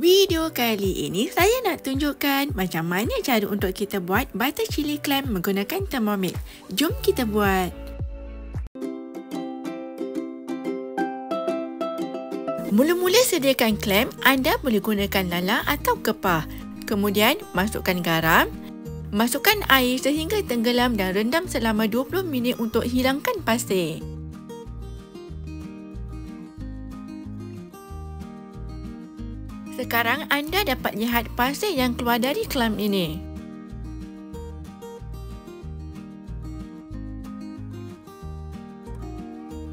Video kali ini saya nak tunjukkan macam mana cara untuk kita buat butter chili clam menggunakan Thermomix. Jom kita buat. Mula-mula sediakan clam, anda boleh gunakan lala atau kepah. Kemudian masukkan garam. Masukkan air sehingga tenggelam dan rendam selama 20 minit untuk hilangkan pasir. Sekarang anda dapat lihat pasir yang keluar dari clam ini.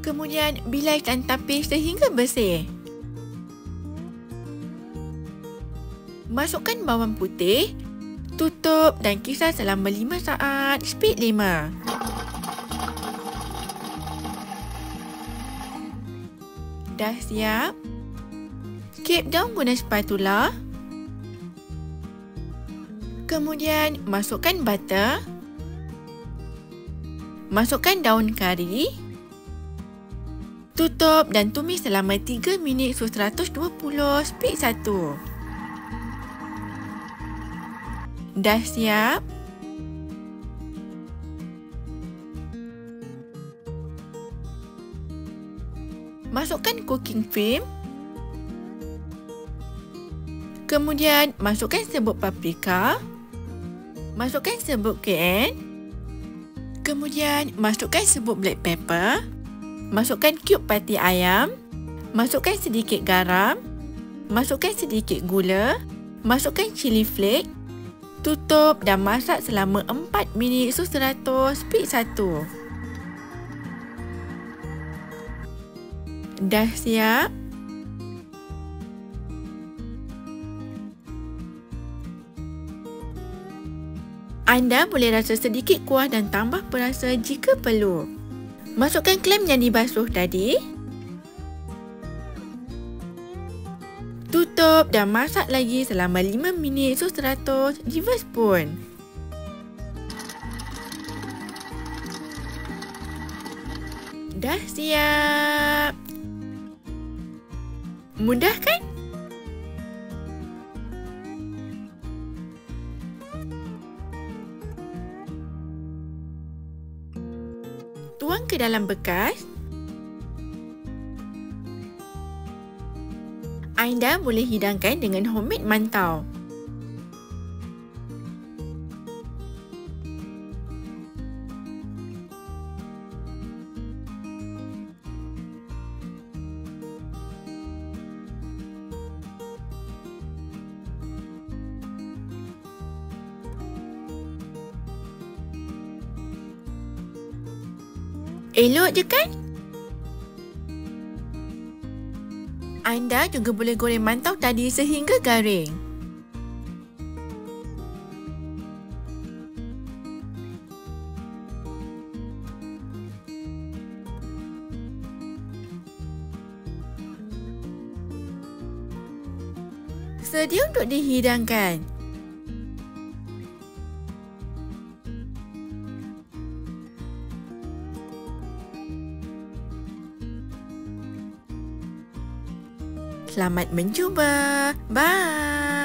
Kemudian bilas dan tapis sehingga bersih. Masukkan bawang putih, tutup dan kisar selama 5 saat, speed 5. Dah siap? Scrape daun guna spatula. Kemudian masukkan butter. Masukkan daun kari. Tutup dan tumis selama 3 minit suhu 120, speed 1. Dah siap? Masukkan cooking film. Kemudian masukkan serbuk paprika. Masukkan serbuk cayenne. Kemudian masukkan serbuk black pepper. Masukkan cube pati ayam. Masukkan sedikit garam. Masukkan sedikit gula. Masukkan chili flake. Tutup dan masak selama 4 minit suhu 100, speed 1. Dah siap? Anda boleh rasa sedikit kuah dan tambah perasa jika perlu. Masukkan clam yang dibasuh tadi. Tutup dan masak lagi selama 5 minit suhu 100, reverse spoon. Dah siap. Mudah kan? Tuang ke dalam bekas. Anda boleh hidangkan dengan homemade mantau. Elok je kan? Anda juga boleh goreng mantau tadi sehingga garing. Sedia untuk dihidangkan. Selamat mencuba. Bye.